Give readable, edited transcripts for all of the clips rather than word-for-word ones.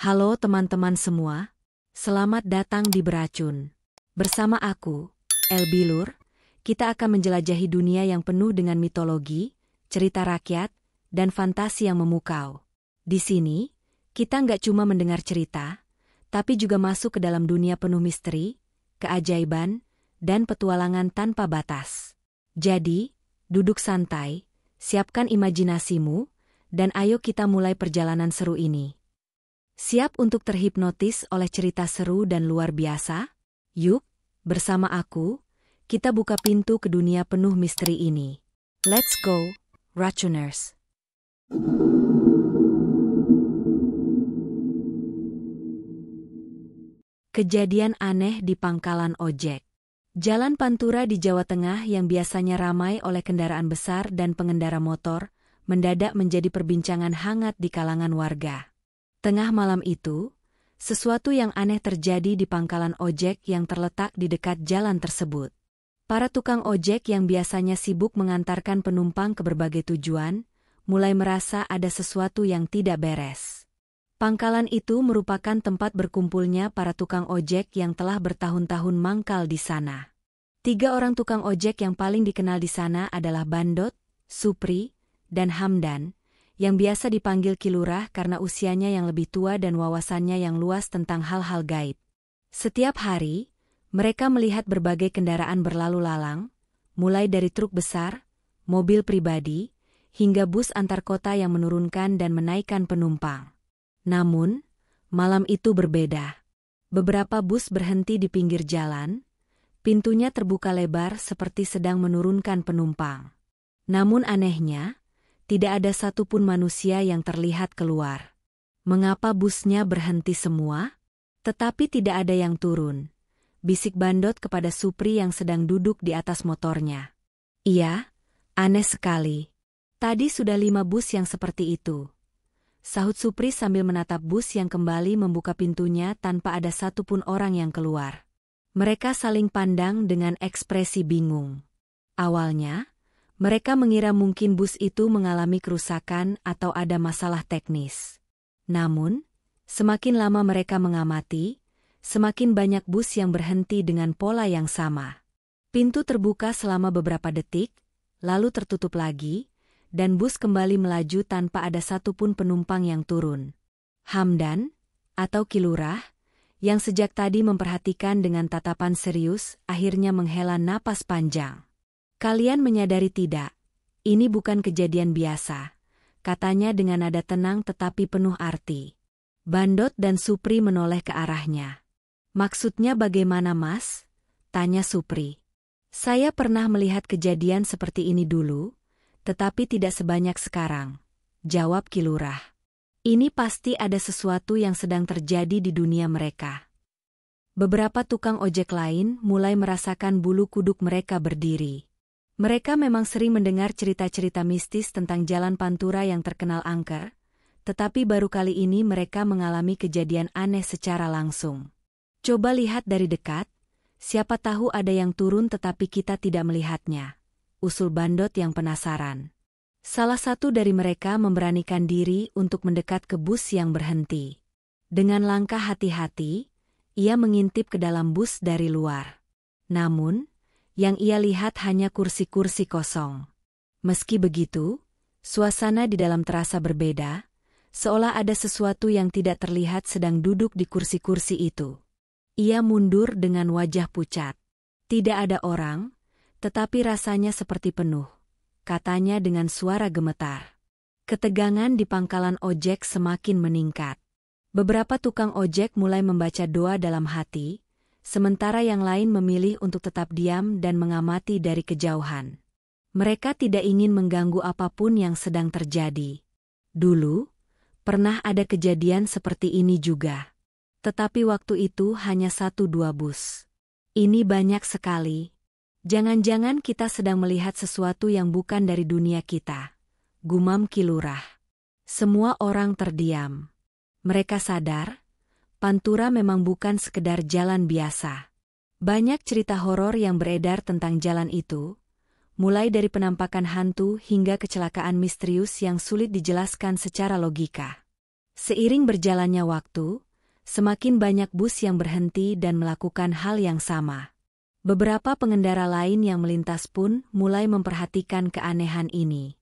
Halo teman-teman semua, selamat datang di Beracun. Bersama aku, Elbilur, kita akan menjelajahi dunia yang penuh dengan mitologi, cerita rakyat, dan fantasi yang memukau. Di sini, kita nggak cuma mendengar cerita, tapi juga masuk ke dalam dunia penuh misteri, keajaiban, dan petualangan tanpa batas. Jadi, duduk santai, siapkan imajinasimu, dan ayo kita mulai perjalanan seru ini. Siap untuk terhipnotis oleh cerita seru dan luar biasa? Yuk, bersama aku, kita buka pintu ke dunia penuh misteri ini. Let's go, Racuners! Kejadian aneh di pangkalan ojek. Jalan Pantura di Jawa Tengah yang biasanya ramai oleh kendaraan besar dan pengendara motor, mendadak menjadi perbincangan hangat di kalangan warga. Tengah malam itu, sesuatu yang aneh terjadi di pangkalan ojek yang terletak di dekat jalan tersebut. Para tukang ojek yang biasanya sibuk mengantarkan penumpang ke berbagai tujuan, mulai merasa ada sesuatu yang tidak beres. Pangkalan itu merupakan tempat berkumpulnya para tukang ojek yang telah bertahun-tahun mangkal di sana. 3 orang tukang ojek yang paling dikenal di sana adalah Bandot, Supri, dan Hamdan, yang biasa dipanggil Kilurah karena usianya yang lebih tua dan wawasannya yang luas tentang hal-hal gaib. Setiap hari, mereka melihat berbagai kendaraan berlalu lalang, mulai dari truk besar, mobil pribadi, hingga bus antar kota yang menurunkan dan menaikkan penumpang. Namun, malam itu berbeda. Beberapa bus berhenti di pinggir jalan, pintunya terbuka lebar seperti sedang menurunkan penumpang. Namun anehnya, tidak ada satupun manusia yang terlihat keluar. Mengapa busnya berhenti semua? Tetapi tidak ada yang turun, bisik Bandot kepada Supri yang sedang duduk di atas motornya. Iya, aneh sekali. Tadi sudah 5 bus yang seperti itu, sahut Supri sambil menatap bus yang kembali membuka pintunya tanpa ada satupun orang yang keluar. Mereka saling pandang dengan ekspresi bingung. Awalnya, mereka mengira mungkin bus itu mengalami kerusakan atau ada masalah teknis. Namun, semakin lama mereka mengamati, semakin banyak bus yang berhenti dengan pola yang sama. Pintu terbuka selama beberapa detik, lalu tertutup lagi, dan bus kembali melaju tanpa ada satupun penumpang yang turun. Hamdan, atau Kilurah, yang sejak tadi memperhatikan dengan tatapan serius, akhirnya menghela napas panjang. Kalian menyadari tidak? Ini bukan kejadian biasa, katanya dengan nada tenang tetapi penuh arti. Bandot dan Supri menoleh ke arahnya. Maksudnya bagaimana, Mas? Tanya Supri. Saya pernah melihat kejadian seperti ini dulu, tetapi tidak sebanyak sekarang, jawab Kilurah. Ini pasti ada sesuatu yang sedang terjadi di dunia mereka. Beberapa tukang ojek lain mulai merasakan bulu kuduk mereka berdiri. Mereka memang sering mendengar cerita-cerita mistis tentang jalan Pantura yang terkenal angker, tetapi baru kali ini mereka mengalami kejadian aneh secara langsung. Coba lihat dari dekat, siapa tahu ada yang turun tetapi kita tidak melihatnya, usul Bandot yang penasaran. Salah satu dari mereka memberanikan diri untuk mendekat ke bus yang berhenti. Dengan langkah hati-hati, ia mengintip ke dalam bus dari luar. Namun, yang ia lihat hanya kursi-kursi kosong. Meski begitu, suasana di dalam terasa berbeda, seolah ada sesuatu yang tidak terlihat sedang duduk di kursi-kursi itu. Ia mundur dengan wajah pucat. Tidak ada orang, tetapi rasanya seperti penuh, katanya dengan suara gemetar. Ketegangan di pangkalan ojek semakin meningkat. Beberapa tukang ojek mulai membaca doa dalam hati, sementara yang lain memilih untuk tetap diam dan mengamati dari kejauhan. Mereka tidak ingin mengganggu apapun yang sedang terjadi. Dulu, pernah ada kejadian seperti ini juga. Tetapi waktu itu hanya 1-2 bus. Ini banyak sekali. Jangan-jangan kita sedang melihat sesuatu yang bukan dari dunia kita, gumam Kilurah. Semua orang terdiam. Mereka sadar, Pantura memang bukan sekedar jalan biasa. Banyak cerita horor yang beredar tentang jalan itu, mulai dari penampakan hantu hingga kecelakaan misterius yang sulit dijelaskan secara logika. Seiring berjalannya waktu, semakin banyak bus yang berhenti dan melakukan hal yang sama. Beberapa pengendara lain yang melintas pun mulai memperhatikan keanehan ini.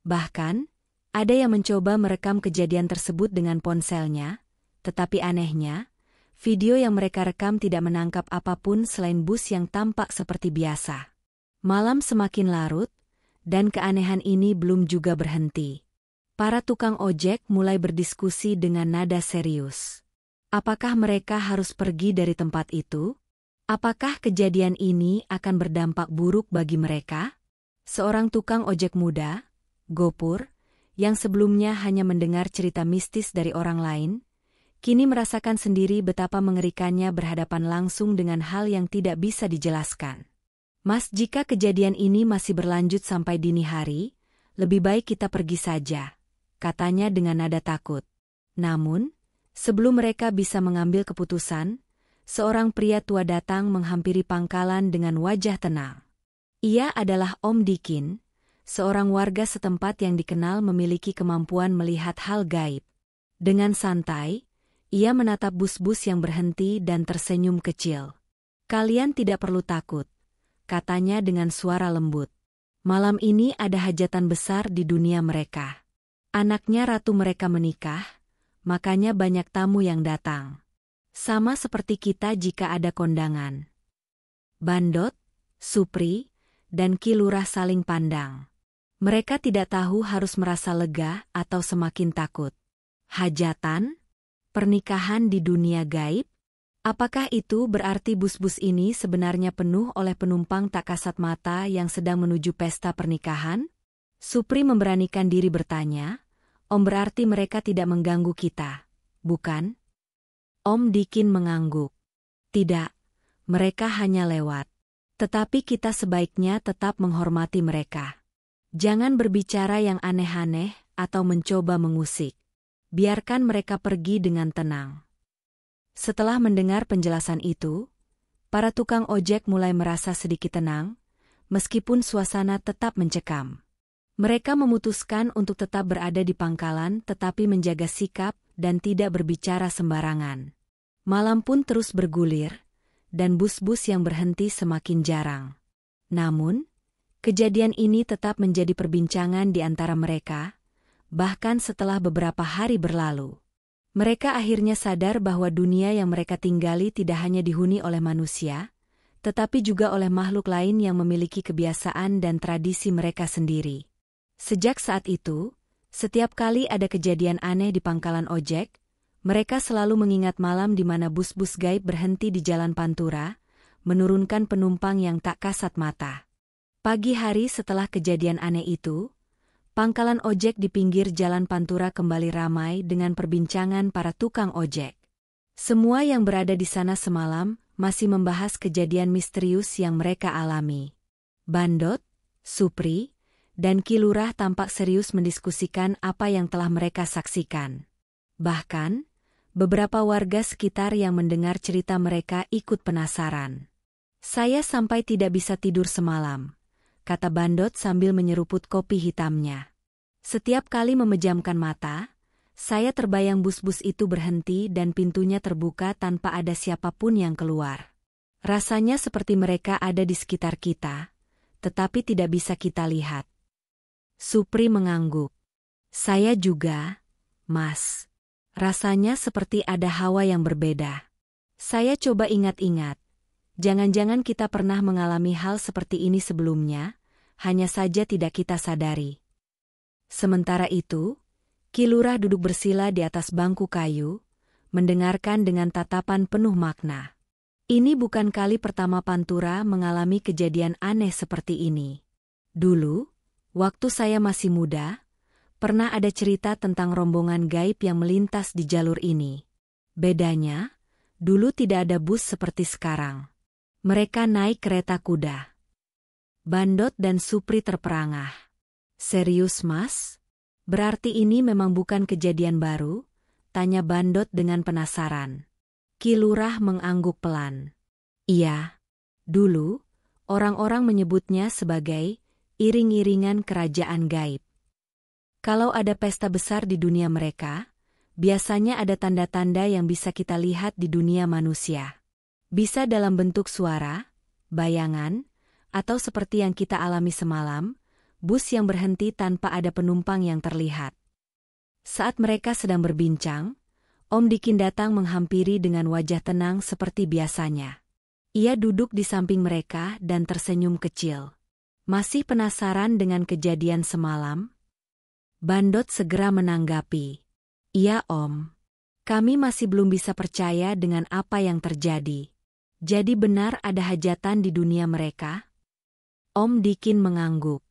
Bahkan, ada yang mencoba merekam kejadian tersebut dengan ponselnya, tetapi anehnya, video yang mereka rekam tidak menangkap apapun selain bus yang tampak seperti biasa. Malam semakin larut, dan keanehan ini belum juga berhenti. Para tukang ojek mulai berdiskusi dengan nada serius. Apakah mereka harus pergi dari tempat itu? Apakah kejadian ini akan berdampak buruk bagi mereka? Seorang tukang ojek muda, Gopur, yang sebelumnya hanya mendengar cerita mistis dari orang lain, kini merasakan sendiri betapa mengerikannya berhadapan langsung dengan hal yang tidak bisa dijelaskan. Mas, jika kejadian ini masih berlanjut sampai dini hari, lebih baik kita pergi saja, katanya dengan nada takut. Namun, sebelum mereka bisa mengambil keputusan, seorang pria tua datang menghampiri pangkalan dengan wajah tenang. Ia adalah Om Dikin, seorang warga setempat yang dikenal memiliki kemampuan melihat hal gaib. Dengan santai, ia menatap bus-bus yang berhenti dan tersenyum kecil. Kalian tidak perlu takut, katanya dengan suara lembut. Malam ini ada hajatan besar di dunia mereka. Anaknya ratu mereka menikah, makanya banyak tamu yang datang. Sama seperti kita jika ada kondangan. Bandot, Supri, dan Ki Lurah saling pandang. Mereka tidak tahu harus merasa lega atau semakin takut. Hajatan? Pernikahan di dunia gaib? Apakah itu berarti bus-bus ini sebenarnya penuh oleh penumpang tak kasat mata yang sedang menuju pesta pernikahan? Supri memberanikan diri bertanya, Om, berarti mereka tidak mengganggu kita, bukan? Om Dikin mengangguk. Tidak, mereka hanya lewat. Tetapi kita sebaiknya tetap menghormati mereka. Jangan berbicara yang aneh-aneh atau mencoba mengusik. Biarkan mereka pergi dengan tenang. Setelah mendengar penjelasan itu, para tukang ojek mulai merasa sedikit tenang, meskipun suasana tetap mencekam. Mereka memutuskan untuk tetap berada di pangkalan tetapi menjaga sikap dan tidak berbicara sembarangan. Malam pun terus bergulir, dan bus-bus yang berhenti semakin jarang. Namun, kejadian ini tetap menjadi perbincangan di antara mereka, bahkan setelah beberapa hari berlalu. Mereka akhirnya sadar bahwa dunia yang mereka tinggali tidak hanya dihuni oleh manusia, tetapi juga oleh makhluk lain yang memiliki kebiasaan dan tradisi mereka sendiri. Sejak saat itu, setiap kali ada kejadian aneh di pangkalan ojek, mereka selalu mengingat malam di mana bus-bus gaib berhenti di Jalan Pantura, menurunkan penumpang yang tak kasat mata. Pagi hari setelah kejadian aneh itu, pangkalan ojek di pinggir Jalan Pantura kembali ramai dengan perbincangan para tukang ojek. Semua yang berada di sana semalam masih membahas kejadian misterius yang mereka alami. Bandot, Supri, dan Ki Lurah tampak serius mendiskusikan apa yang telah mereka saksikan. Bahkan, beberapa warga sekitar yang mendengar cerita mereka ikut penasaran. Saya sampai tidak bisa tidur semalam, kata Bandot sambil menyeruput kopi hitamnya. Setiap kali memejamkan mata, saya terbayang bus-bus itu berhenti dan pintunya terbuka tanpa ada siapapun yang keluar. Rasanya seperti mereka ada di sekitar kita, tetapi tidak bisa kita lihat. Supri mengangguk. Saya juga, Mas. Rasanya seperti ada hawa yang berbeda. Saya coba ingat-ingat. Jangan-jangan kita pernah mengalami hal seperti ini sebelumnya, hanya saja tidak kita sadari. Sementara itu, Ki Lurah duduk bersila di atas bangku kayu, mendengarkan dengan tatapan penuh makna. Ini bukan kali pertama Pantura mengalami kejadian aneh seperti ini. Dulu, waktu saya masih muda, pernah ada cerita tentang rombongan gaib yang melintas di jalur ini. Bedanya, dulu tidak ada bus seperti sekarang. Mereka naik kereta kuda. Bandot dan Supri terperangah. Serius, Mas? Berarti ini memang bukan kejadian baru? Tanya Bandot dengan penasaran. Ki Lurah mengangguk pelan. Iya. Dulu, orang-orang menyebutnya sebagai iring-iringan kerajaan gaib. Kalau ada pesta besar di dunia mereka, biasanya ada tanda-tanda yang bisa kita lihat di dunia manusia. Bisa dalam bentuk suara, bayangan, atau seperti yang kita alami semalam, bus yang berhenti tanpa ada penumpang yang terlihat. Saat mereka sedang berbincang, Om Dikin datang menghampiri dengan wajah tenang seperti biasanya. Ia duduk di samping mereka dan tersenyum kecil. Masih penasaran dengan kejadian semalam? Bandot segera menanggapi. Iya Om. Kami masih belum bisa percaya dengan apa yang terjadi. Jadi benar ada hajatan di dunia mereka? Om Dikin mengangguk.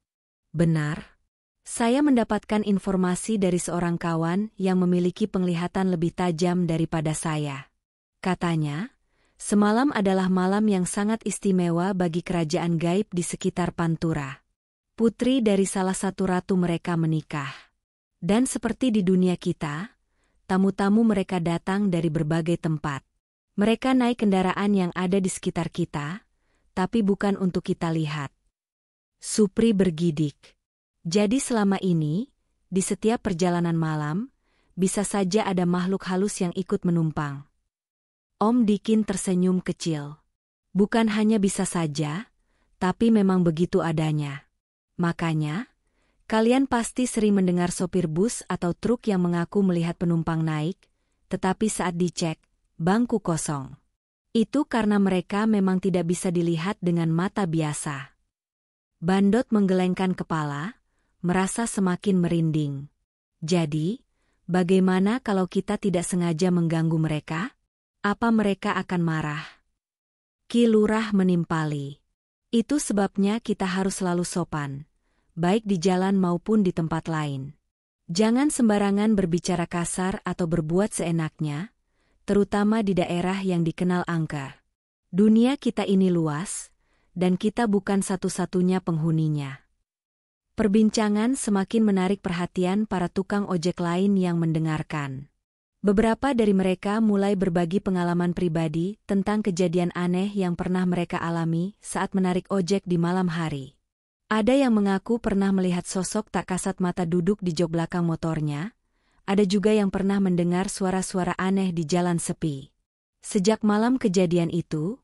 Benar. Saya mendapatkan informasi dari seorang kawan yang memiliki penglihatan lebih tajam daripada saya. Katanya, semalam adalah malam yang sangat istimewa bagi kerajaan gaib di sekitar Pantura. Putri dari salah satu ratu mereka menikah. Dan seperti di dunia kita, tamu-tamu mereka datang dari berbagai tempat. Mereka naik kendaraan yang ada di sekitar kita, tapi bukan untuk kita lihat. Supri bergidik. Jadi selama ini, di setiap perjalanan malam, bisa saja ada makhluk halus yang ikut menumpang. Om Dikin tersenyum kecil. Bukan hanya bisa saja, tapi memang begitu adanya. Makanya, kalian pasti sering mendengar sopir bus atau truk yang mengaku melihat penumpang naik, tetapi saat dicek, bangku kosong. Itu karena mereka memang tidak bisa dilihat dengan mata biasa. Bandot menggelengkan kepala, merasa semakin merinding. Jadi, bagaimana kalau kita tidak sengaja mengganggu mereka? Apa mereka akan marah? Ki Lurah menimpali. Itu sebabnya kita harus selalu sopan, baik di jalan maupun di tempat lain. Jangan sembarangan berbicara kasar atau berbuat seenaknya, terutama di daerah yang dikenal angker. Dunia kita ini luas, dan kita bukan satu-satunya penghuninya. Perbincangan semakin menarik perhatian para tukang ojek lain yang mendengarkan. Beberapa dari mereka mulai berbagi pengalaman pribadi tentang kejadian aneh yang pernah mereka alami saat menarik ojek di malam hari. Ada yang mengaku pernah melihat sosok tak kasat mata duduk di jok belakang motornya, ada juga yang pernah mendengar suara-suara aneh di jalan sepi. Sejak malam kejadian itu,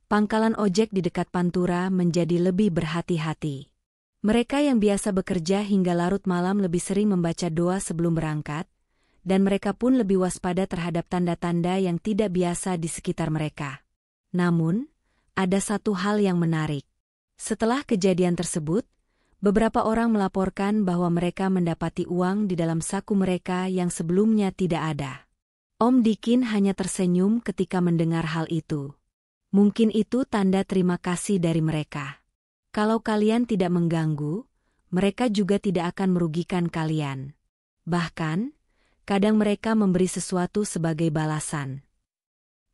pangkalan ojek di dekat Pantura menjadi lebih berhati-hati. Mereka yang biasa bekerja hingga larut malam lebih sering membaca doa sebelum berangkat, dan mereka pun lebih waspada terhadap tanda-tanda yang tidak biasa di sekitar mereka. Namun, ada satu hal yang menarik. Setelah kejadian tersebut, beberapa orang melaporkan bahwa mereka mendapati uang di dalam saku mereka yang sebelumnya tidak ada. Om Dikin hanya tersenyum ketika mendengar hal itu. Mungkin itu tanda terima kasih dari mereka. Kalau kalian tidak mengganggu, mereka juga tidak akan merugikan kalian. Bahkan, kadang mereka memberi sesuatu sebagai balasan.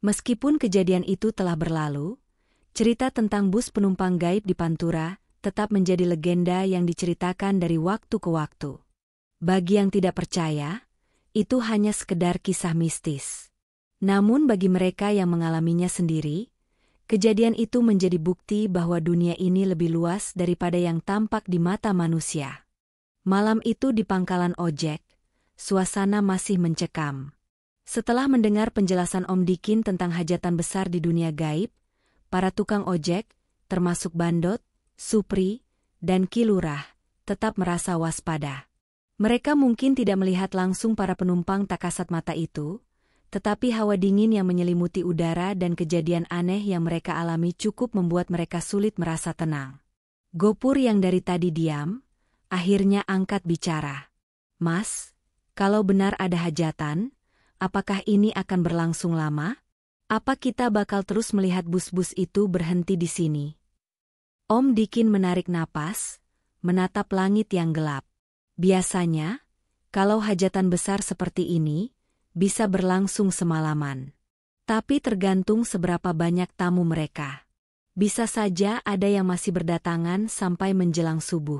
Meskipun kejadian itu telah berlalu, cerita tentang bus penumpang gaib di Pantura tetap menjadi legenda yang diceritakan dari waktu ke waktu. Bagi yang tidak percaya, itu hanya sekedar kisah mistis. Namun bagi mereka yang mengalaminya sendiri, kejadian itu menjadi bukti bahwa dunia ini lebih luas daripada yang tampak di mata manusia. Malam itu di pangkalan ojek, suasana masih mencekam. Setelah mendengar penjelasan Om Dikin tentang hajatan besar di dunia gaib, para tukang ojek, termasuk Bandot, Supri, dan Ki Lurah, tetap merasa waspada. Mereka mungkin tidak melihat langsung para penumpang tak kasat mata itu, tetapi hawa dingin yang menyelimuti udara dan kejadian aneh yang mereka alami cukup membuat mereka sulit merasa tenang. Gopur yang dari tadi diam, akhirnya angkat bicara. Mas, kalau benar ada hajatan, apakah ini akan berlangsung lama? Apa kita bakal terus melihat bus-bus itu berhenti di sini? Om Dikin menarik napas, menatap langit yang gelap. Biasanya, kalau hajatan besar seperti ini, bisa berlangsung semalaman. Tapi tergantung seberapa banyak tamu mereka. Bisa saja ada yang masih berdatangan sampai menjelang subuh.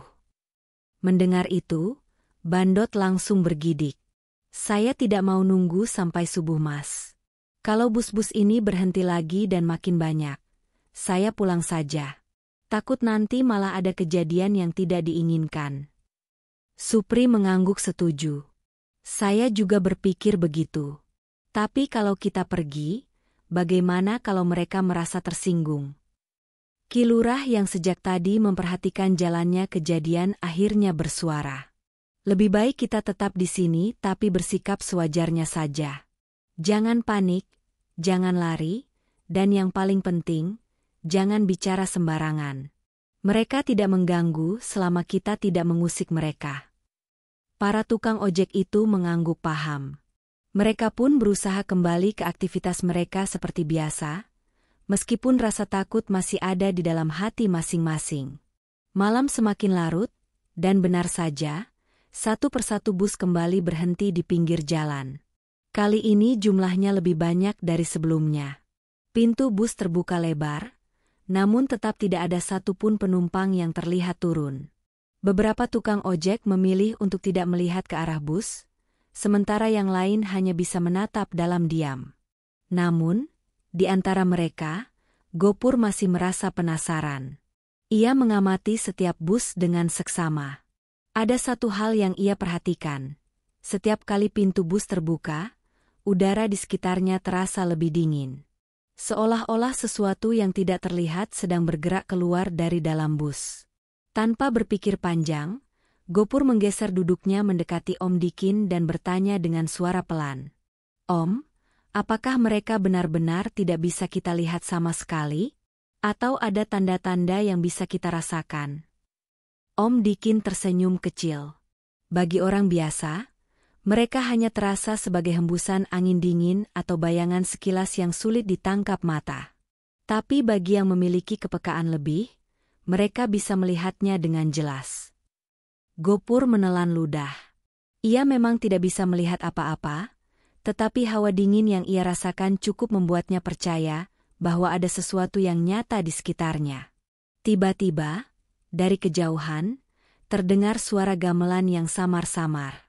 Mendengar itu, Bandot langsung bergidik. Saya tidak mau nunggu sampai subuh, Mas. Kalau bus-bus ini berhenti lagi dan makin banyak, saya pulang saja. Takut nanti malah ada kejadian yang tidak diinginkan. Supri mengangguk setuju. Saya juga berpikir begitu. Tapi kalau kita pergi, bagaimana kalau mereka merasa tersinggung? Ki Lurah yang sejak tadi memperhatikan jalannya kejadian akhirnya bersuara. Lebih baik kita tetap di sini tapi bersikap sewajarnya saja. Jangan panik, jangan lari, dan yang paling penting, jangan bicara sembarangan. Mereka tidak mengganggu selama kita tidak mengusik mereka. Para tukang ojek itu mengangguk paham. Mereka pun berusaha kembali ke aktivitas mereka seperti biasa, meskipun rasa takut masih ada di dalam hati masing-masing. Malam semakin larut, dan benar saja, satu persatu bus kembali berhenti di pinggir jalan. Kali ini jumlahnya lebih banyak dari sebelumnya. Pintu bus terbuka lebar, namun tetap tidak ada satupun penumpang yang terlihat turun. Beberapa tukang ojek memilih untuk tidak melihat ke arah bus, sementara yang lain hanya bisa menatap dalam diam. Namun, di antara mereka, Gopur masih merasa penasaran. Ia mengamati setiap bus dengan seksama. Ada satu hal yang ia perhatikan. Setiap kali pintu bus terbuka, udara di sekitarnya terasa lebih dingin. Seolah-olah sesuatu yang tidak terlihat sedang bergerak keluar dari dalam bus. Tanpa berpikir panjang, Gopur menggeser duduknya mendekati Om Dikin dan bertanya dengan suara pelan. Om, apakah mereka benar-benar tidak bisa kita lihat sama sekali? Atau ada tanda-tanda yang bisa kita rasakan? Om Dikin tersenyum kecil. Bagi orang biasa, mereka hanya terasa sebagai hembusan angin dingin atau bayangan sekilas yang sulit ditangkap mata. Tapi bagi yang memiliki kepekaan lebih, mereka bisa melihatnya dengan jelas. Gopur menelan ludah. Ia memang tidak bisa melihat apa-apa, tetapi hawa dingin yang ia rasakan cukup membuatnya percaya bahwa ada sesuatu yang nyata di sekitarnya. Tiba-tiba, dari kejauhan, terdengar suara gamelan yang samar-samar.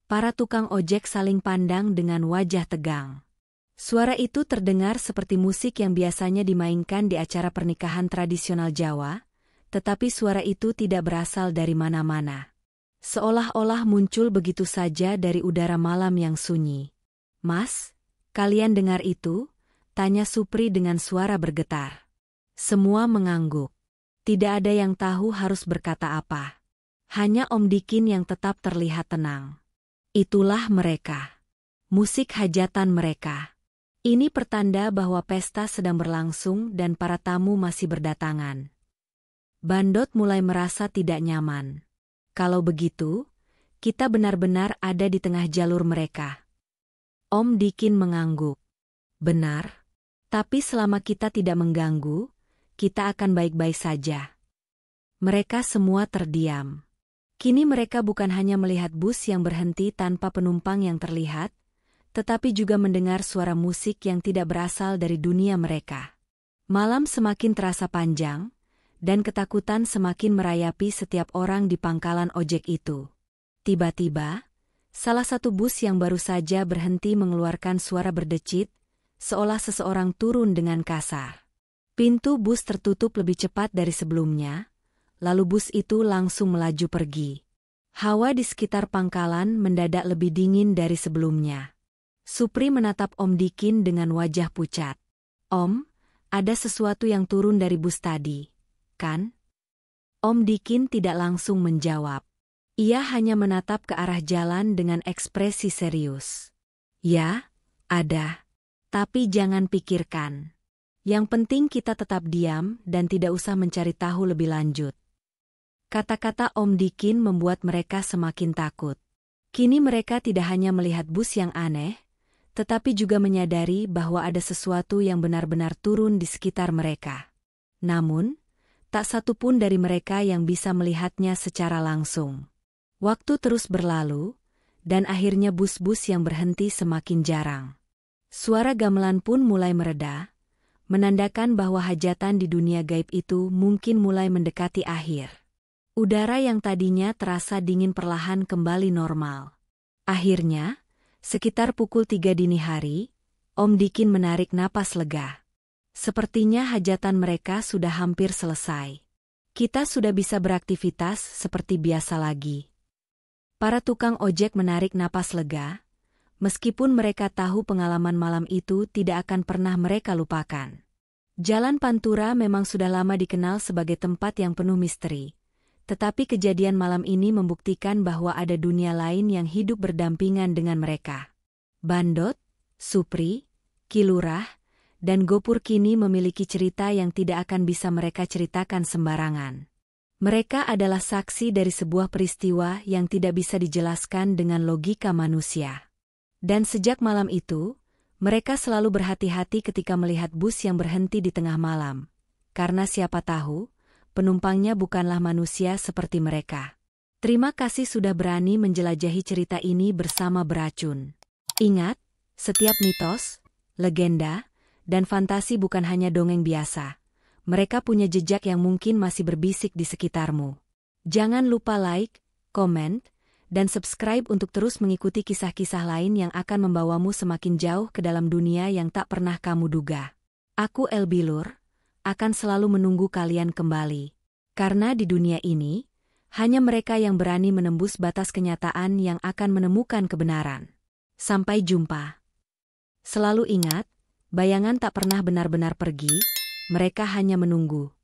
Para tukang ojek saling pandang dengan wajah tegang. Suara itu terdengar seperti musik yang biasanya dimainkan di acara pernikahan tradisional Jawa, tetapi suara itu tidak berasal dari mana-mana. Seolah-olah muncul begitu saja dari udara malam yang sunyi. Mas, kalian dengar itu? Tanya Supri dengan suara bergetar. Semua mengangguk. Tidak ada yang tahu harus berkata apa. Hanya Om Dikin yang tetap terlihat tenang. Itulah mereka. Musik hajatan mereka. Ini pertanda bahwa pesta sedang berlangsung dan para tamu masih berdatangan. Bandot mulai merasa tidak nyaman. Kalau begitu, kita benar-benar ada di tengah jalur mereka. Om Dikin mengangguk. Benar. Tapi selama kita tidak mengganggu, kita akan baik-baik saja. Mereka semua terdiam. Kini mereka bukan hanya melihat bus yang berhenti tanpa penumpang yang terlihat, tetapi juga mendengar suara musik yang tidak berasal dari dunia mereka. Malam semakin terasa panjang, dan ketakutan semakin merayapi setiap orang di pangkalan ojek itu. Tiba-tiba, salah satu bus yang baru saja berhenti mengeluarkan suara berdecit, seolah seseorang turun dengan kasar. Pintu bus tertutup lebih cepat dari sebelumnya, lalu bus itu langsung melaju pergi. Hawa di sekitar pangkalan mendadak lebih dingin dari sebelumnya. Supri menatap Om Dikin dengan wajah pucat. Om, ada sesuatu yang turun dari bus tadi, kan? Om Dikin tidak langsung menjawab. Ia hanya menatap ke arah jalan dengan ekspresi serius. Ya, ada. Tapi jangan pikirkan. Yang penting kita tetap diam dan tidak usah mencari tahu lebih lanjut. Kata-kata Om Dikin membuat mereka semakin takut. Kini mereka tidak hanya melihat bus yang aneh, tetapi juga menyadari bahwa ada sesuatu yang benar-benar turun di sekitar mereka. Namun, tak satu pun dari mereka yang bisa melihatnya secara langsung. Waktu terus berlalu, dan akhirnya bus-bus yang berhenti semakin jarang. Suara gamelan pun mulai mereda, menandakan bahwa hajatan di dunia gaib itu mungkin mulai mendekati akhir. Udara yang tadinya terasa dingin perlahan kembali normal. Akhirnya, sekitar pukul 3 dini hari, Om Dikin menarik napas lega. Sepertinya hajatan mereka sudah hampir selesai. Kita sudah bisa beraktivitas seperti biasa lagi. Para tukang ojek menarik napas lega, meskipun mereka tahu pengalaman malam itu tidak akan pernah mereka lupakan. Jalan Pantura memang sudah lama dikenal sebagai tempat yang penuh misteri, tetapi kejadian malam ini membuktikan bahwa ada dunia lain yang hidup berdampingan dengan mereka. Bandot, Supri, Kilurah, dan Gopur kini memiliki cerita yang tidak akan bisa mereka ceritakan sembarangan. Mereka adalah saksi dari sebuah peristiwa yang tidak bisa dijelaskan dengan logika manusia. Dan sejak malam itu, mereka selalu berhati-hati ketika melihat bus yang berhenti di tengah malam, karena siapa tahu, penumpangnya bukanlah manusia seperti mereka. Terima kasih sudah berani menjelajahi cerita ini bersama Beracun. Ingat, setiap mitos, legenda, dan fantasi bukan hanya dongeng biasa. Mereka punya jejak yang mungkin masih berbisik di sekitarmu. Jangan lupa like, komen, dan subscribe untuk terus mengikuti kisah-kisah lain yang akan membawamu semakin jauh ke dalam dunia yang tak pernah kamu duga. Aku Elbilur, akan selalu menunggu kalian kembali. Karena di dunia ini, hanya mereka yang berani menembus batas kenyataan yang akan menemukan kebenaran. Sampai jumpa. Selalu ingat, bayangan tak pernah benar-benar pergi, mereka hanya menunggu.